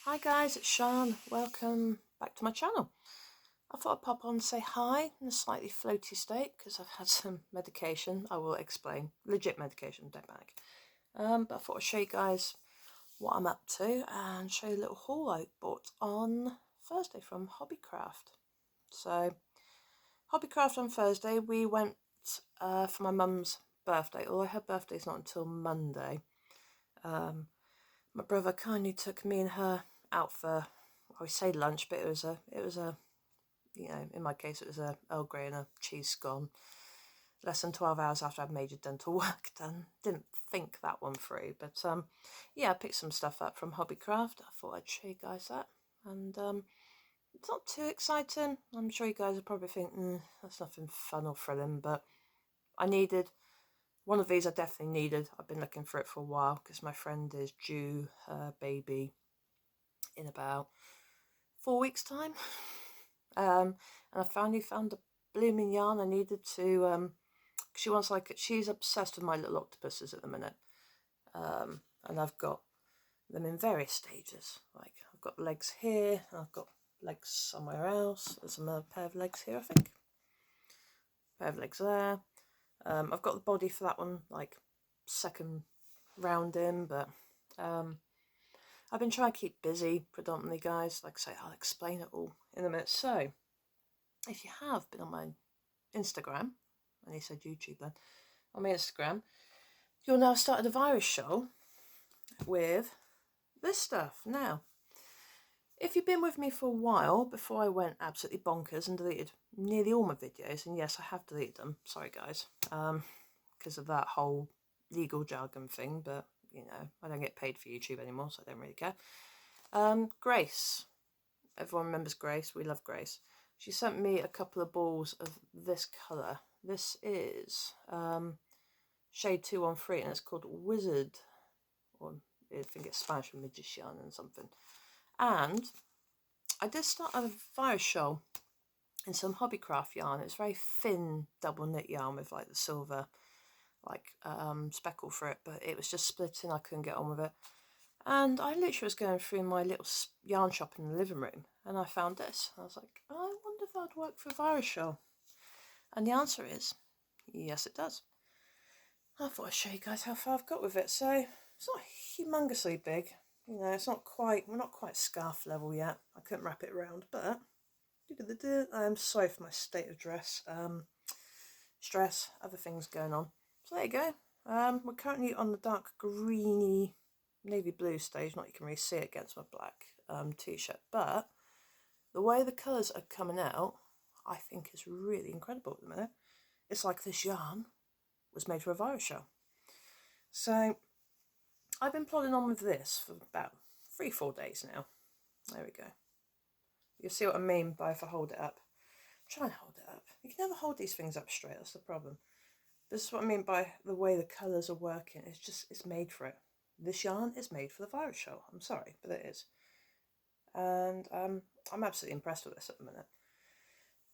Hi guys, it's Sean. Welcome back to my channel. I thought I'd pop on and say hi in a slightly floaty state because I've had some medication. I will explain. Legit medication, don't panic. But I thought I'd show you guys what I'm up to and show you a little haul I bought on Thursday from Hobbycraft. So, Hobbycraft on Thursday, we went for my mum's birthday, although her birthday's not until Monday. My brother kindly took me and her out for, I would say lunch, but it was a, you know, in my case it was a Earl Grey and a cheese scone. Less than 12 hours after I'd major dental work done. Didn't think that one through, but yeah, I picked some stuff up from Hobbycraft. I thought I'd show you guys that, and it's not too exciting. I'm sure you guys are probably thinking that's nothing fun or thrilling, but I needed one of these. I definitely needed. I've been looking for it for a while because my friend is due her baby in about 4 weeks time. And I finally found a blooming yarn I needed to, she wants, like, she's obsessed with my little octopuses at the minute. And I've got them in various stages. Like, I've got legs here, and I've got legs somewhere else. There's another pair of legs here, I think. Pair of legs there. I've got the body for that one, like, second round in, but I've been trying to keep busy predominantly, guys. Like I say, I'll explain it all in a minute. So, if you have been on my Instagram, and you said YouTube then, on my Instagram, you'll now started a virus show with this stuff. Now, if you've been with me for a while, before I went absolutely bonkers and deleted nearly all my videos, and yes, I have deleted them, sorry guys, because of that whole legal jargon thing, but you know, I don't get paid for YouTube anymore, so I don't really care. Grace, everyone remembers Grace, we love Grace. She sent me a couple of balls of this colour. This is shade 213, and it's called Wizard, or I think it's Spanish for Magician and something. And I did start a virus show in some Hobbycraft yarn. It's very thin double knit yarn with like the silver like speckle for it, but it was just splitting. I couldn't get on with it. And I literally was going through my little yarn shop in the living room, and I found this. I was like, I wonder if that'd work for a virus show. And the answer is, yes it does. I thought I'd show you guys how far I've got with it. So, it's not humongously big. You know, it's not quite, we're not quite scarf level yet. I couldn't wrap it around, but I'm sorry for my state of stress, other things going on. So there you go. We're currently on the dark greeny navy blue stage. Not you can really see it against my black t-shirt, but the way the colours are coming out, I think is really incredible at the minute. It's like this yarn was made for a virus show. So I've been plodding on with this for about 3-4 days now. There we go. You'll see what I mean by if I hold it up. Try and hold it up. You can never hold these things up straight, that's the problem. This is what I mean by the way the colours are working. It's made for it. This yarn is made for the virus show. I'm sorry, but it is. And I'm absolutely impressed with this at the minute.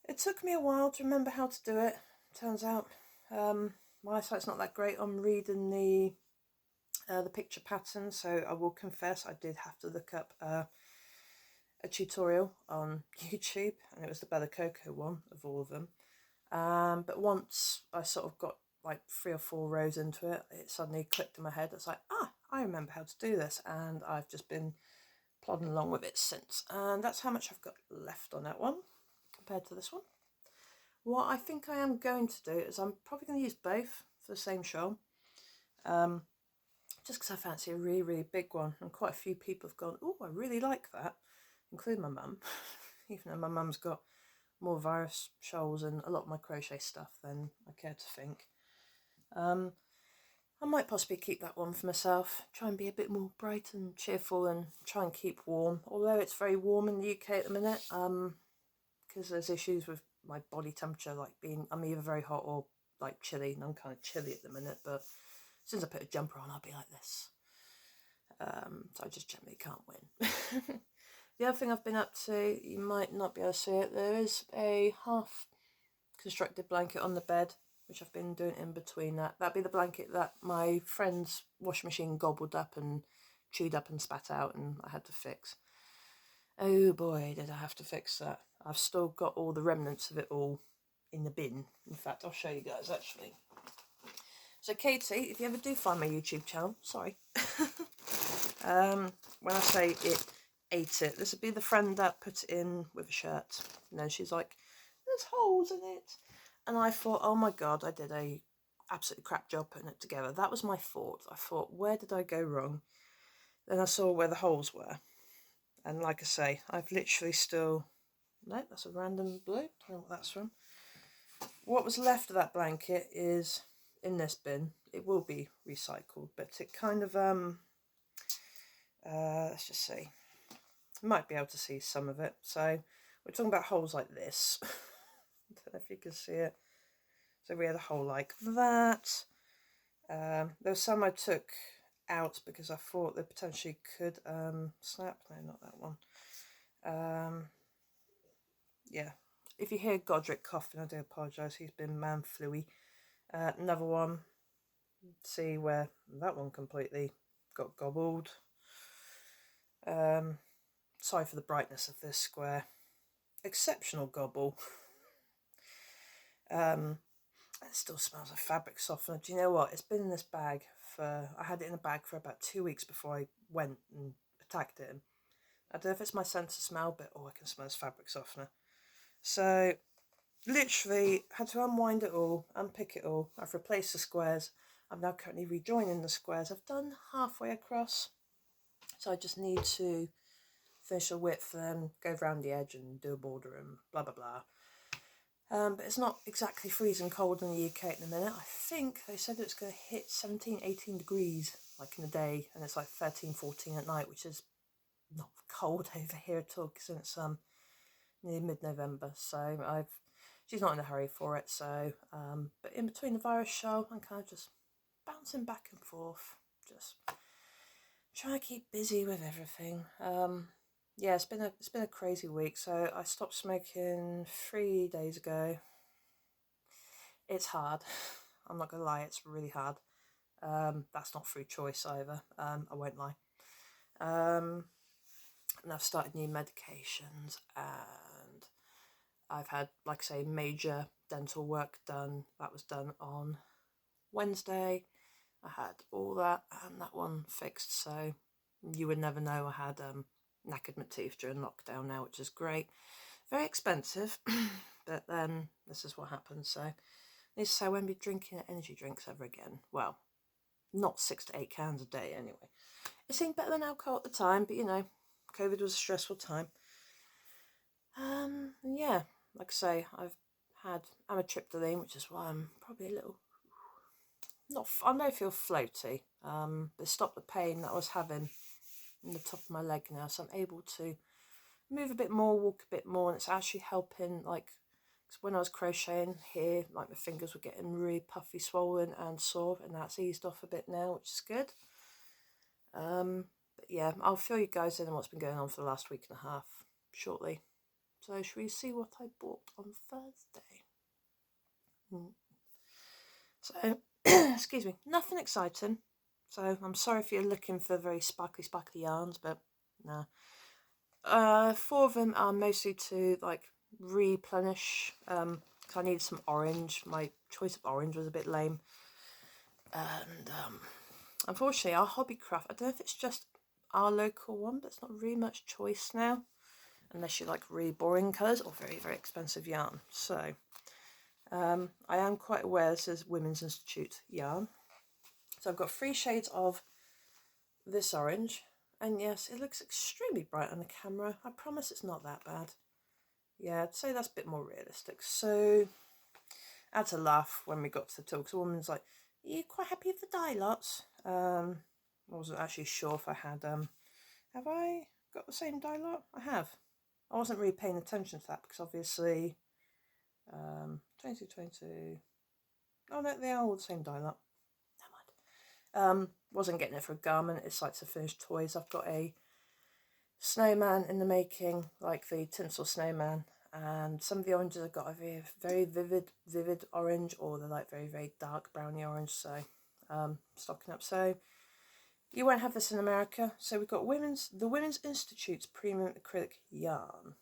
It took me a while to remember how to do it. Turns out my eyesight's not that great on reading the picture pattern, so I will confess I did have to look up a tutorial on YouTube, and it was the Bella Coco one of all of them. But once I sort of got like 3 or 4 rows into it, it suddenly clicked in my head. It's like, I remember how to do this, and I've just been plodding along with it since. And that's how much I've got left on that one compared to this one. What I think I am going to do is I'm probably going to use both for the same show. Just because I fancy a really, really big one, and quite a few people have gone, oh, I really like that, including my mum, even though my mum's got more virus shawls and a lot of my crochet stuff than I care to think. I might possibly keep that one for myself, try and be a bit more bright and cheerful and try and keep warm, although it's very warm in the UK at the minute, because there's issues with my body temperature, like I'm either very hot or like chilly, and I'm kind of chilly at the minute, but as soon as I put a jumper on, I'll be like this. So I just generally can't win. The other thing I've been up to, you might not be able to see it, there is a half constructed blanket on the bed, which I've been doing in between that. That'd be the blanket that my friend's washing machine gobbled up and chewed up and spat out, and I had to fix. Oh boy, did I have to fix that. I've still got all the remnants of it all in the bin. In fact, I'll show you guys actually. So Katie, if you ever do find my YouTube channel, sorry. When I say it ate it, this would be the friend that put it in with a shirt. And then she's like, there's holes in it. And I thought, oh my god, I did a absolutely crap job putting it together. That was my fault. I thought, where did I go wrong? Then I saw where the holes were. And like I say, I've literally still... No, that's a random blue. I don't know what that's from. What was left of that blanket is in this bin. It will be recycled, but it kind of, let's just see. You might be able to see some of it. So we're talking about holes like this. I don't know if you can see it. So we had a hole like that. There was some I took out because I thought they potentially could snap. No, not that one. Yeah. If you hear Godric coughing, I do apologise. He's been man-fluey. Another one. See where that one completely got gobbled. Sorry for the brightness of this square. Exceptional gobble. It still smells of fabric softener. Do you know what? It's been in this bag for... I had it in a bag for about 2 weeks before I went and attacked it. I don't know if it's my sense of smell, but I can smell this fabric softener. So, literally, had to unwind it all, unpick it all. I've replaced the squares. I'm now currently rejoining the squares. I've done halfway across. So I just need to finish a width, then go around the edge and do a border and blah, blah, blah. But it's not exactly freezing cold in the UK at the minute. I think they said it's going to hit 17, 18 degrees like in the day, and it's like 13, 14 at night, which is not cold over here at all because it's near mid-November. So she's not in a hurry for it. So, but in between the virus show, I'm kind of just bouncing back and forth, just trying to keep busy with everything. Yeah, it's been a crazy week. So I stopped smoking 3 days ago. It's hard. I'm not gonna lie, it's really hard. That's not through choice either. I won't lie. And I've started new medications, and I've had, like I say, major dental work done. That was done on Wednesday. I had all that and that one fixed, so you would never know I had knackered my teeth during lockdown now, which is great. Very expensive, but then this is what happens. So needs to say I won't be drinking energy drinks ever again. Well, not 6 to 8 cans a day anyway. It seemed better than alcohol at the time, but you know, COVID was a stressful time. Yeah, like I say, I've had amitriptyline, which is why I'm probably a little I don't feel floaty. They stopped the pain that I was having in the top of my leg now, so I'm able to move a bit more, walk a bit more, and it's actually helping. Like, 'cause when I was crocheting here, like my fingers were getting really puffy, swollen and sore, and that's eased off a bit now, which is good. But yeah, I'll fill you guys in on what's been going on for the last week and a half shortly. So should we see what I bought on Thursday? So, excuse me, nothing exciting. So I'm sorry if you're looking for very sparkly yarns, but no. 4 of them are mostly to like replenish. Cause I needed some orange. My choice of orange was a bit lame, and unfortunately our Hobbycraft, I don't know if it's just our local one, but it's not really much choice now, unless you like really boring colours or very, very expensive yarn. So I am quite aware this is Women's Institute yarn. So I've got 3 shades of this orange, and yes, it looks extremely bright on the camera. I promise it's not that bad. Yeah, I'd say that's a bit more realistic. So I had to laugh when we got to the till, because the woman's like, are you quite happy with the dye lots? I wasn't actually sure if I had, have I got the same dye lot? I have. I wasn't really paying attention to that, because obviously, 2022, oh no, they are all the same dye lot. Never mind. Wasn't getting it for a garment, it's like to finish toys. I've got a snowman in the making, like the tinsel snowman, and some of the oranges I've got a very, very vivid orange, or they're like very, very dark browny orange, so stocking up. So You won't have this in America. So we've got the Women's Institute's premium acrylic yarn.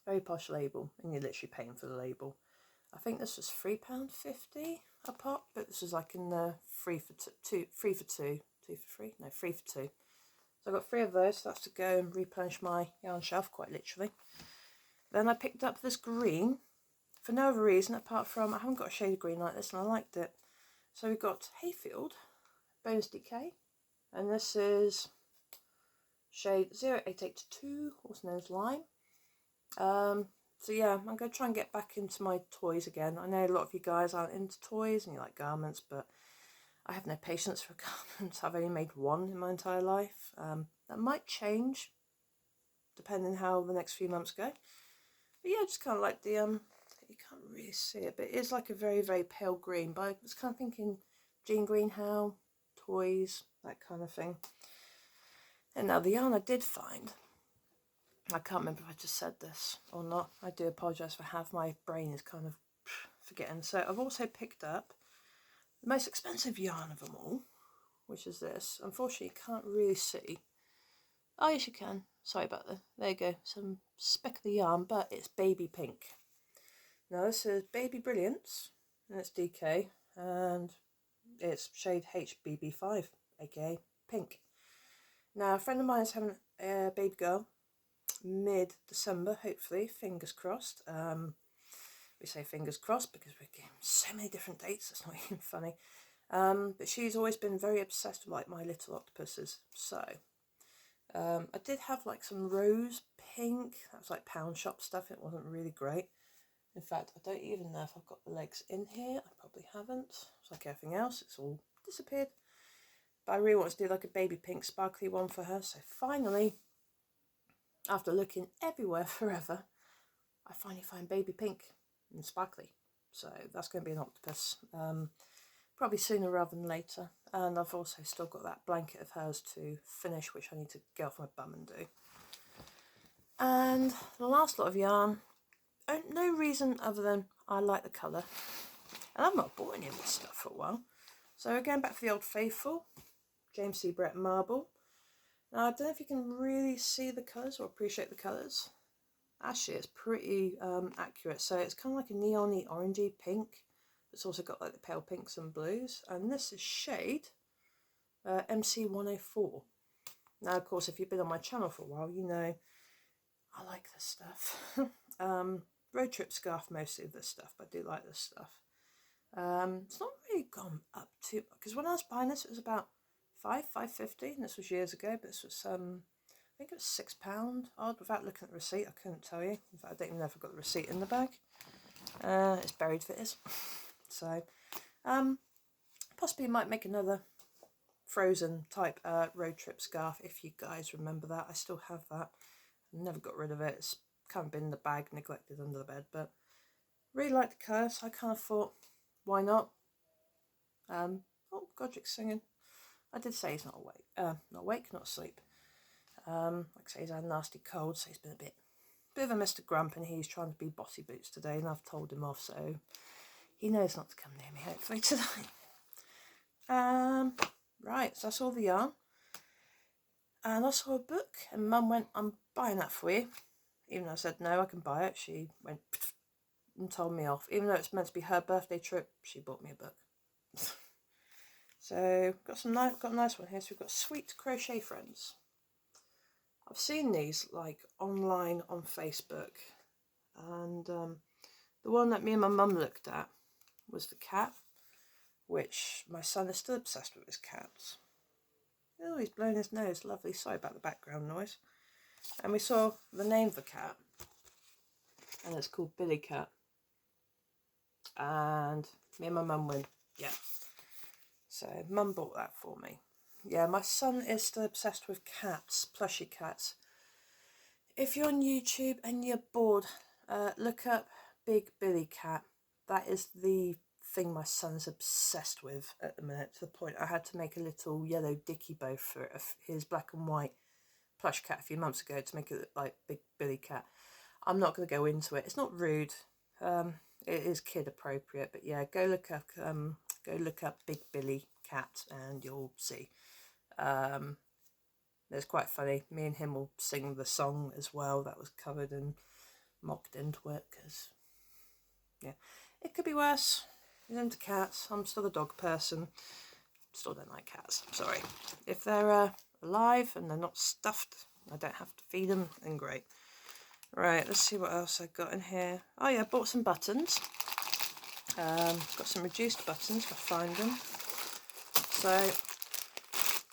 Very posh label, and you're literally paying for the label. I think this was £3.50 a pop, but this was like in the three for two, two for free, no, 3 for 2. So I got 3 of those, so that's to go and replenish my yarn shelf, quite literally. Then I picked up this green for no other reason apart from I haven't got a shade of green like this and I liked it. So we've got Hayfield Bonus Decay, and this is shade 0882, also known as Lime. So yeah, I'm going to try and get back into my toys again. I know a lot of you guys aren't into toys and you like garments, but I have no patience for garments. I've only made one in my entire life. That might change depending how the next few months go. But yeah, I just kind of like the, you can't really see it, but it is like a very, very pale green. But I was kind of thinking Jean Greenhow, toys, that kind of thing. And now the yarn I did find, I can't remember if I just said this or not. I do apologise for half my brain is kind of forgetting. So I've also picked up the most expensive yarn of them all, which is this. Unfortunately, you can't really see. Oh, yes, you can. Sorry about that. There you go. Some speckly yarn, but it's baby pink. Now, this is Baby Brilliance, and it's DK, and it's shade HBB5, aka pink. Now, a friend of mine is having a baby girl mid-December, hopefully, fingers crossed. We say fingers crossed because we're getting so many different dates, it's not even funny. But she's always been very obsessed with like My Little Octopuses. So I did have like some rose pink, that was like pound shop stuff, it wasn't really great. In fact, I don't even know if I've got the legs in here. I probably haven't. It's like everything else, it's all disappeared. But I really want to do like a baby pink sparkly one for her. So finally, after looking everywhere forever, I finally find baby pink and sparkly. So that's going to be an octopus. Probably sooner rather than later. And I've also still got that blanket of hers to finish, which I need to get off my bum and do. And the last lot of yarn, no reason other than I like the colour. And I've not bought any of this stuff for a while. So we're going back for the Old Faithful, James C. Brett Marble. Now I don't know if you can really see the colours or appreciate the colours. Actually, it's pretty accurate. So it's kind of like a neon-y orangey pink. It's also got like the pale pinks and blues. And this is shade MC104. Now, of course, if you've been on my channel for a while, you know I like this stuff. Road trip scarf, mostly of this stuff, but I do like this stuff. It's not really gone up too, because when I was buying this, it was about £5.50, and this was years ago, but this was, I think it was £6 odd, without looking at the receipt, I couldn't tell you. In fact, I don't even know if I've got the receipt in the bag. It's buried if it is. So, possibly might make another frozen type road trip scarf, if you guys remember that. I still have that. Never got rid of it. It's kind of been in the bag, neglected under the bed, but really like the colour, so I kind of thought, why not? Oh, Godric's singing. I did say he's not awake, not asleep. Like I say, he's had a nasty cold, so he's been a bit of a Mr. Grump, and he's trying to be bossy boots today, and I've told him off, so he knows not to come near me, hopefully, today. Right, so I saw the yarn, and I saw a book, and Mum went, I'm buying that for you. Even though I said no, I can buy it, she went and told me off. Even though it's meant to be her birthday trip, she bought me a book. So got a nice one here. So we've got Sweet Crochet Friends. I've seen these like online on Facebook, and the one that me and my mum looked at was the cat, which my son is still obsessed with his cats. Oh, he's blowing his nose. Lovely. Sorry about the background noise. And we saw the name of the cat, and it's called Billy Cat. And me and my mum went, yeah. So Mum bought that for me. Yeah, my son is still obsessed with cats, plushy cats. If you're on YouTube and you're bored, look up Big Billy Cat. That is the thing my son's obsessed with at the minute, to the point I had to make a little yellow dicky bow for his black and white plush cat a few months ago to make it look like Big Billy Cat. I'm not going to go into it. It's not rude. It is kid appropriate, but yeah, go look up Big Billy Cat and you'll see. It's quite funny. Me and him will sing the song as well that was covered and mocked into it, because, yeah, it could be worse. He's into cats. I'm still a dog person. Still don't like cats. Sorry. If they're alive and they're not stuffed, I don't have to feed them, then great. Right, let's see what else I got in here. Oh yeah, I bought some buttons. Got some reduced buttons if I find them. So,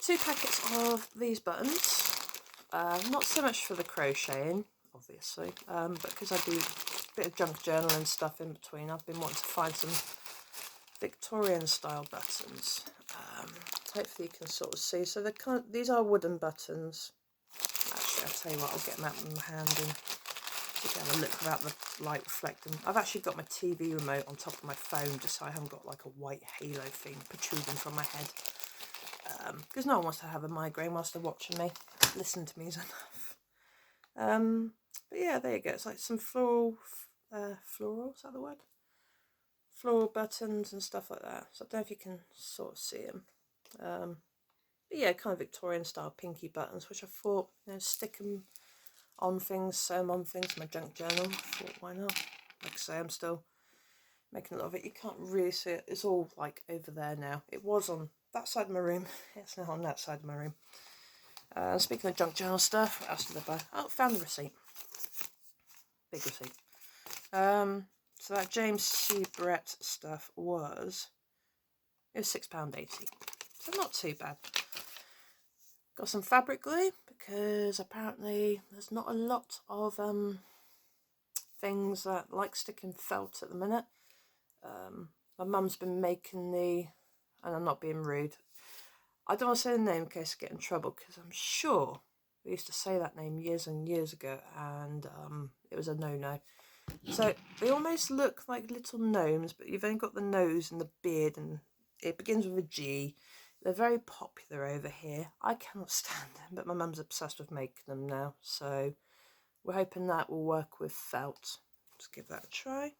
2 packets of these buttons. Not so much for the crocheting, obviously, but because I do a bit of junk journal and stuff in between, I've been wanting to find some Victorian style buttons. Hopefully you can sort of see. So these are wooden buttons. Actually, I'll tell you what, I'll get them out with my hand and so you can have a look without the light reflecting. I've actually got my TV remote on top of my phone just so I haven't got like a white halo thing protruding from my head. Because no one wants to have a migraine whilst they're watching me. Listen to me is enough. But yeah, there you go. It's like some floral, is that the word? Floral buttons and stuff like that. So I don't know if you can sort of see them. But yeah, kind of Victorian style pinky buttons, which I thought, stick them on things, sew them on things, my junk journal. I thought, why not? Like I say, I'm still making a lot of it. You can't really see it. It's all like over there now. It was on that side of my room. It's now on that side of my room. Speaking of junk journal stuff, what else did I buy? Oh, found the receipt. Big receipt. So that James C. Brett stuff was £6.80. So not too bad. Got some fabric glue because apparently there's not a lot of things that like sticking felt at the minute. My mum's been making and I'm not being rude, I don't want to say the name in case I get in trouble, because I'm sure we used to say that name years and years ago, and it was a no-no. So they almost look like little gnomes, but you've only got the nose and the beard, and it begins with a G. They're very popular over here. I cannot stand them, but my mum's obsessed with making them now, so we're hoping that will work with felt. Let's give that a try.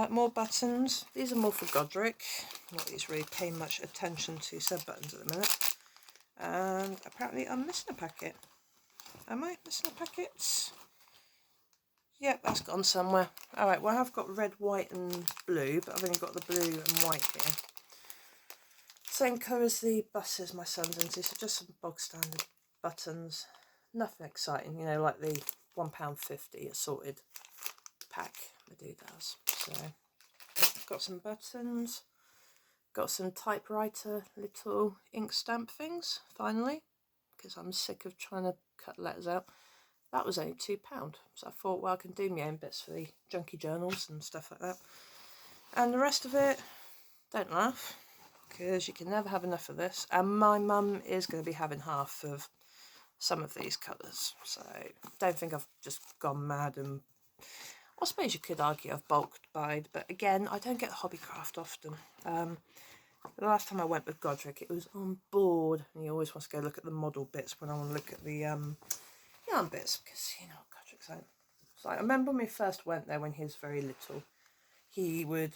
More buttons. These are more for Godric. Not these really paying much attention to said buttons at the minute. And apparently I'm missing a packet. Am I missing a packet? Yep, that's gone somewhere. Alright, well I've got red, white and blue, but I've only got the blue and white here. Same colour as the buses my son's into, so just some bog standard buttons. Nothing exciting, like the £1.50 assorted pack the dude does. So, got some buttons. Got some typewriter little ink stamp things, finally, because I'm sick of trying to cut letters out. That was only £2, so I thought, well, I can do my own bits for the junky journals and stuff like that. And the rest of it, don't laugh, because you can never have enough of this. And my mum is going to be having half of some of these colours, so don't think I've just gone mad. And I suppose you could argue I've bulked buyed, but again, I don't get Hobbycraft often. The last time I went with Godric, it was on board, and he always wants to go look at the model bits when I want to look at the yarn bits, because Godric's like. So I remember when we first went there when he was very little, he would,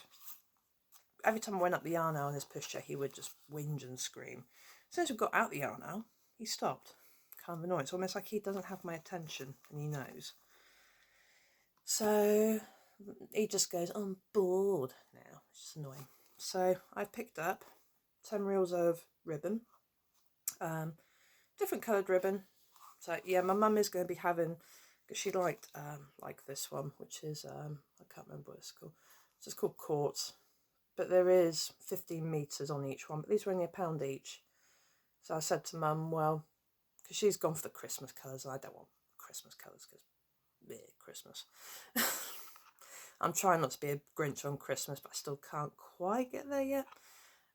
every time I went up the yarn aisle on his pushchair, he would just whinge and scream. As soon as we got out the yarn aisle, he stopped. Kind of annoying. It's almost like he doesn't have my attention, and he knows. So he just goes on board now, which is annoying. So I picked up 10 reels of ribbon, different coloured ribbon. So yeah, my mum is going to be having, because she liked like this one, which is I can't remember what it's called. It's just called Quartz, but there is 15 metres on each one, but these were only £1 each. So I said to mum, well, because she's gone for the Christmas colours, and I don't want Christmas colours because Christmas. I'm trying not to be a Grinch on Christmas, but I still can't quite get there yet.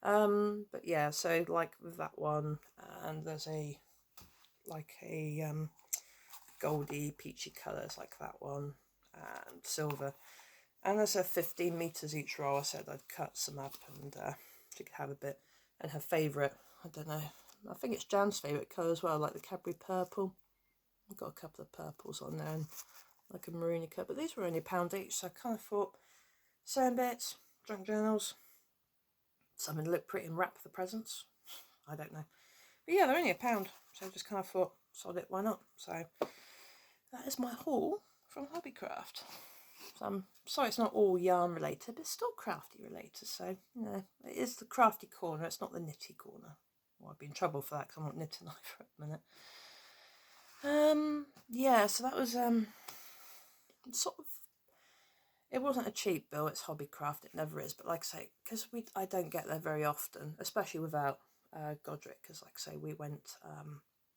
But yeah, so like with that one, and there's a goldy peachy colours like that one, and silver, and there's a 15 metres each roll. I said I'd cut some up, and she could have a bit. And her favourite, I don't know, I think it's Jan's favourite colour as well, like the Cadbury purple. I've got a couple of purples on there, and like a maroony colour, but these were only £1 each, so I kind of thought, sewing bits, junk journals, something to look pretty and wrap for the presents. I don't know. But yeah, they're only £1, so I just kind of thought, sod it, why not? So that is my haul from Hobbycraft. So I'm sorry it's not all yarn related, but it's still crafty related. So, you know, it is the crafty corner, it's not the knitty corner. Well, I'd be in trouble for that because I'm not knitting either at the minute. Yeah, so that was sort of, it wasn't a cheap bill, it's Hobbycraft, it never is, but like I say, because I don't get there very often, especially without Godric, because like I say, we went,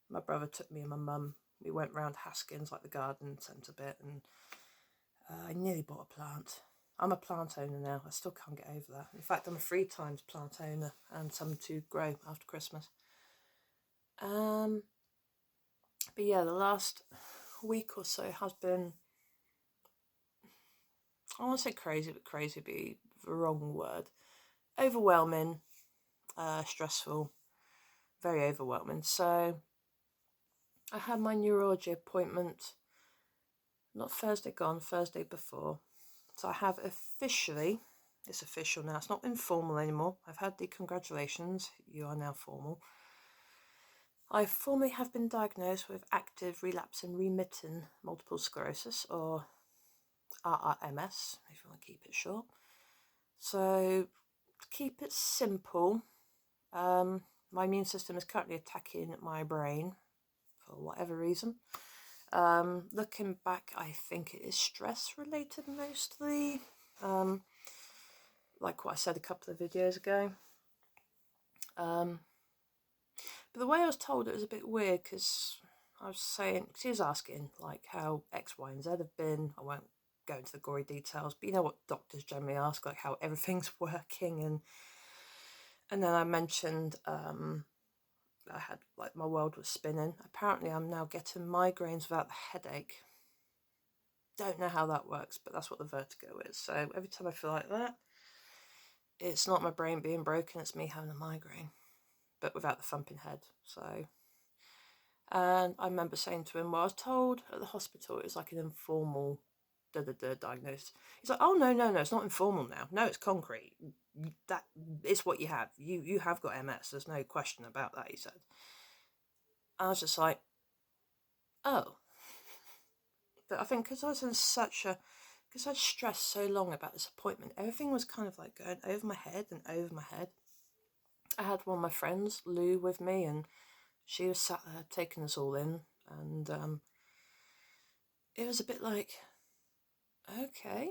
my brother took me and my mum, we went round Haskins, like the garden centre bit, and I nearly bought a plant. I'm a plant owner now, I still can't get over that. In fact, I'm a 3 times plant owner and some to grow after Christmas. But yeah, the last week or so has been, I want to say crazy, but crazy would be the wrong word. Overwhelming, stressful, very overwhelming. So I had my neurology appointment, not Thursday gone, Thursday before. So I have officially, it's official now, it's not informal anymore. I've had the congratulations, you are now formal. I formally have been diagnosed with active relapsing remitting multiple sclerosis, or RRMS, if you want to keep it short. So to keep it simple, my immune system is currently attacking my brain for whatever reason. Looking back, I think it is stress related mostly, like what I said a couple of videos ago. But the way I was told, it was a bit weird, because I was saying, cause he was asking like how X, Y and Z have been. I won't go into the gory details, but you know what doctors generally ask, like how everything's working, and then I mentioned I had, like, my world was spinning. Apparently I'm now getting migraines without the headache. Don't know how that works, but that's what the vertigo is. So every time I feel like that, it's not my brain being broken, it's me having a migraine, but without the thumping head. So, and I remember saying to him, well, I was told at the hospital it was like an informal diagnosis. He's like, oh no, it's not informal now. No, it's concrete. That is what you have. You have got MS. There's no question about that, he said. I was just like, oh. But I think because I was in because I stressed so long about this appointment, everything was kind of like going over my head and over my head. I had one of my friends, Lou, with me, and she was sat there taking us all in, and it was a bit like, okay.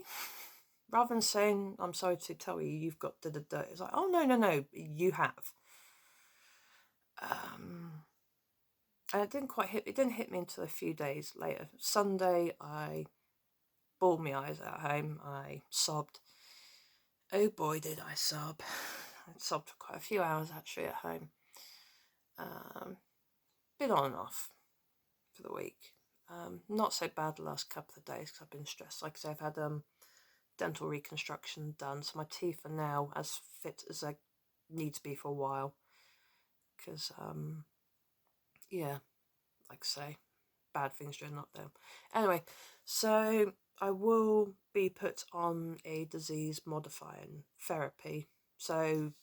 Rather than saying, I'm sorry to tell you, you've got da-da-da, it's like, oh, no, you have. And it didn't hit me until a few days later. Sunday, I bawled my eyes out at home. I sobbed. Oh boy, did I sob. I sobbed for quite a few hours actually at home. Been on and off for the week. Not so bad the last couple of days because I've been stressed. Like I say, I've had dental reconstruction done, so my teeth are now as fit as they need to be for a while. Because, yeah, like I say, bad things during lockdown. Anyway, so I will be put on a disease modifying therapy. So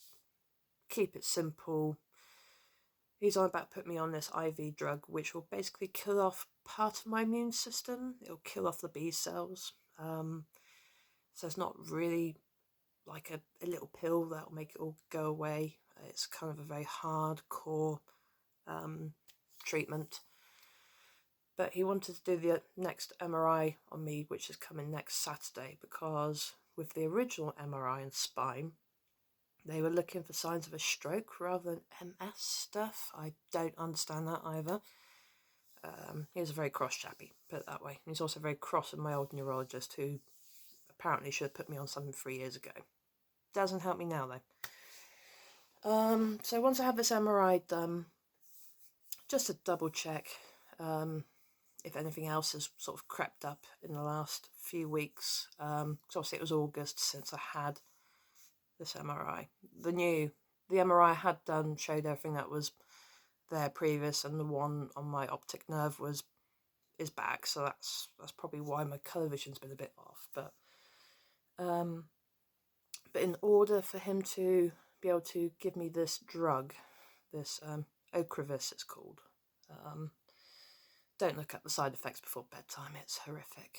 keep it simple. He's on about putting me on this IV drug, which will basically kill off part of my immune system. It'll kill off the B cells. So it's not really like a little pill that will make it all go away. It's kind of a very hardcore treatment. But he wanted to do the next MRI on me, which is coming next Saturday, because with the original MRI and spine, they were looking for signs of a stroke rather than MS stuff. I don't understand that either. He was a very cross chappy, put it that way. He's also very cross with my old neurologist, who apparently should have put me on something 3 years ago. Doesn't help me now, though. So once I have this MRI done, just to double check if anything else has sort of crept up in the last few weeks, because obviously it was August since I had this MRI. The MRI I had done showed everything that was there previous, and the one on my optic nerve is back, so that's probably why my colour vision's been a bit off. But in order for him to be able to give me this drug, this Ocrevus it's called. Don't look at the side effects before bedtime, it's horrific.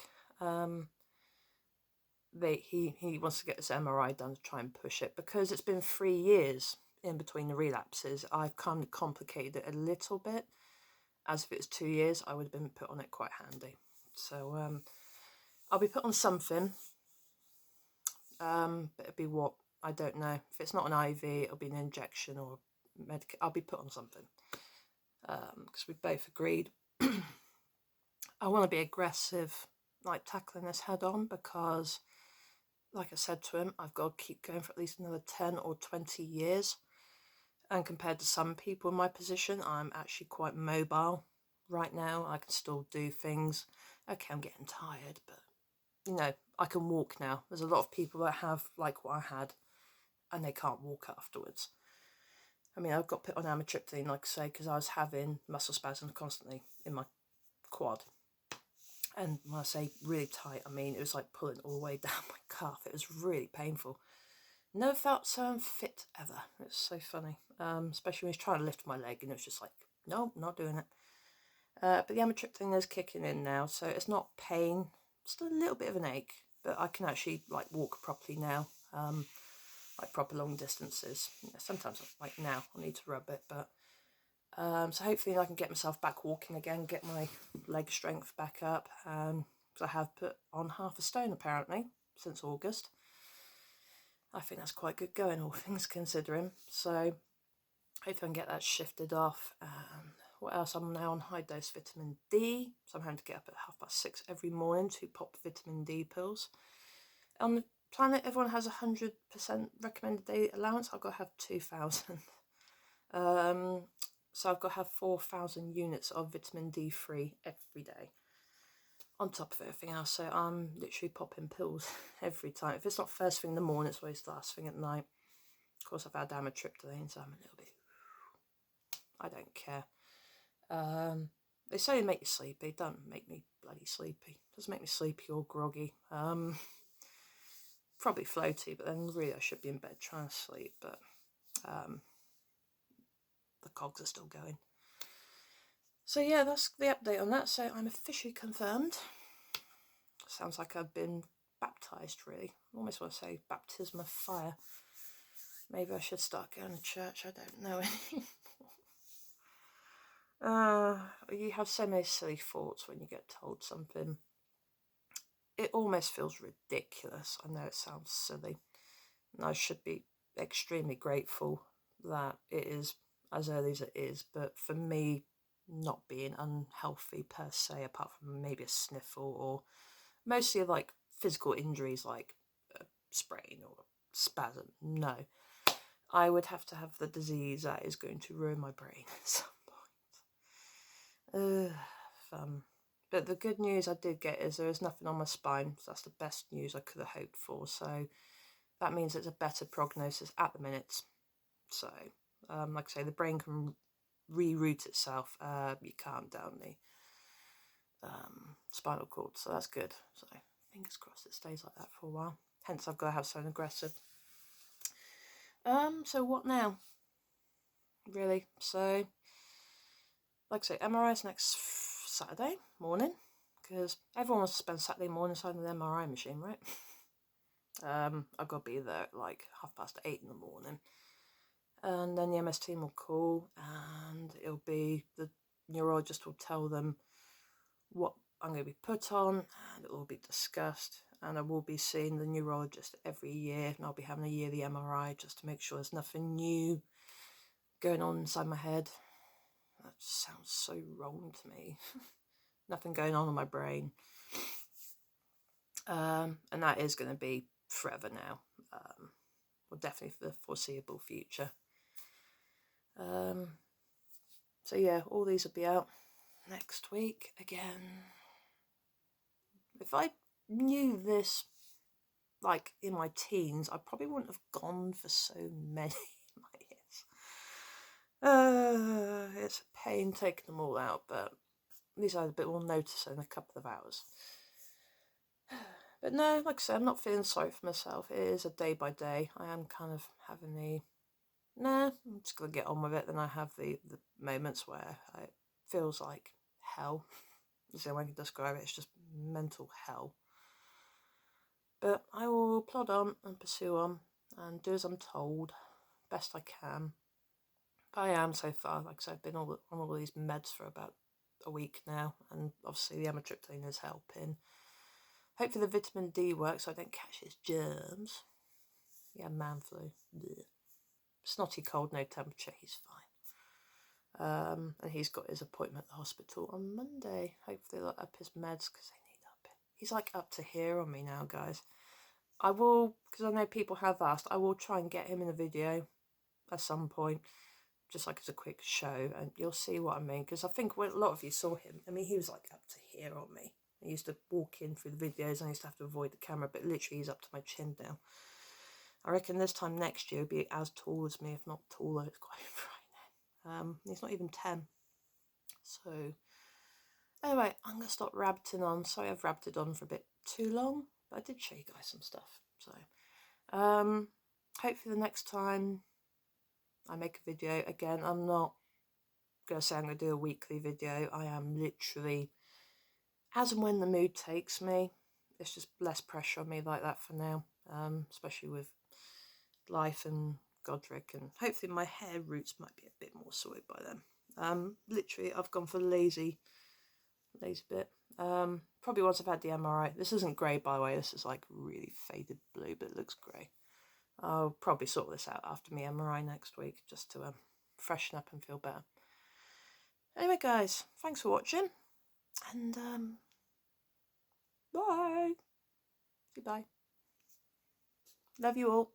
He wants to get this MRI done to try and push it, because it's been 3 years in between the relapses. I've kind of complicated it a little bit, as if it's 2 years I would have been put on it quite handy. So I'll be put on something, but it'll be what, I don't know. If it's not an IV, it'll be an injection or I'll be put on something, because we both agreed I want to be aggressive, like tackling this head on, because like I said to him, I've got to keep going for at least another 10 or 20 years. And compared to some people in my position, I'm actually quite mobile right now. I can still do things. Okay, I'm getting tired, but you know, I can walk now. There's a lot of people that have like what I had and they can't walk afterwards. I mean, I've got put on amitriptyline, like I say, because I was having muscle spasms constantly in my quad. And when I say really tight, I mean it was like pulling all the way down my calf. It was really painful. Never felt so unfit ever. It's so funny, especially when he's trying to lift my leg, and it was just like, no, not doing it. But the amitriptyline is kicking in now, so it's not pain, still a little bit of an ache, but I can actually like walk properly now, like proper long distances. Sometimes like now I need to rub it, but so hopefully I can get myself back walking again, get my leg strength back up, because I have put on 1/2 stone apparently since August. I think that's quite good going, all things considering. So hopefully I can get that shifted off. What else? I'm now on high dose vitamin D, so I'm having to get up at 6:30 every morning to pop vitamin D pills. On the planet, everyone has 100% recommended daily allowance. I've got to have 2,000. So I've got to have 4,000 units of vitamin D3 every day, on top of everything else. So I'm literally popping pills every time. If it's not first thing in the morning, it's always the last thing at night. Of course, I've had amitriptyline, so I'm a little bit, I don't care. They say they make you sleepy. It don't make me bloody sleepy. It doesn't make me sleepy or groggy. Probably floaty, but then really I should be in bed trying to sleep, but the cogs are still going. So yeah, that's the update on that. So I'm officially confirmed. Sounds like I've been baptised, really. I almost want to say baptism of fire. Maybe I should start going to church. I don't know anymore. You have so many silly thoughts when you get told something. It almost feels ridiculous. I know it sounds silly. And I should be extremely grateful that it is as early as it is. But for me, not being unhealthy per se, apart from maybe a sniffle or mostly like physical injuries like a sprain or spasm, no. I would have to have the disease that is going to ruin my brain at some point. But the good news I did get is there is nothing on my spine, so that's the best news I could have hoped for. So that means it's a better prognosis at the minute. So, like I say, the brain can reroute itself. You can't down the spinal cord, so that's good. So fingers crossed it stays like that for a while. Hence I've got to have something aggressive. So what now? Really? So, like I say, MRI's next Saturday morning, because everyone wants to spend Saturday morning inside an MRI machine, right? I've got to be there at like 8:30 in the morning. And then the MS team will call, and it'll be, the neurologist will tell them what I'm going to be put on, and it will be discussed. And I will be seeing the neurologist every year, and I'll be having a yearly MRI just to make sure there's nothing new going on inside my head. That sounds so wrong to me. Nothing going on in my brain. And that is going to be forever now. Well, definitely for the foreseeable future. So yeah, all these will be out next week again. If I knew this like in my teens, I probably wouldn't have gone for so many years. It's a pain taking them all out, but at least I had a bit more notice in a couple of hours. But no, like I said, I'm not feeling sorry for myself. It is a day by day. I am kind of having the nah, I'm just gonna get on with it. Then I have the moments where it feels like hell. Is the only way I can describe it. It's just mental hell. But I will plod on and pursue on and do as I'm told, best I can. But I am so far. Like I said, I've been on all these meds for about a week now, and obviously the amitriptyline is helping. Hopefully the vitamin D works so I don't catch his germs. Yeah, man flu. Blech. Snotty cold, no temperature, he's fine. And he's got his appointment at the hospital on Monday. Hopefully they'll up his meds because they need up. He's like up to here on me now, guys. I will, because I know people have asked, I will try and get him in a video at some point, just like as a quick show, and you'll see what I mean, because I think when a lot of you saw him, I mean, he was like up to here on me. I used to walk in through the videos and I used to have to avoid the camera, but literally he's up to my chin now. I reckon this time next year he'll be as tall as me, if not taller. It's quite frightening. He's not even 10. So, anyway, I'm going to stop rabbiting on. Sorry I've rabbited on for a bit too long, but I did show you guys some stuff. So, hopefully the next time I make a video, again, I'm not going to say I'm going to do a weekly video. I am literally, as and when the mood takes me. It's just less pressure on me like that for now, especially with life and Godric, and hopefully my hair roots might be a bit more sorted by then. Literally, I've gone for the lazy bit. Probably once I've had the MRI. This isn't grey, by the way. This is like really faded blue, but it looks grey. I'll probably sort this out after my MRI next week, just to freshen up and feel better. Anyway, guys, thanks for watching, and bye. Goodbye. Love you all.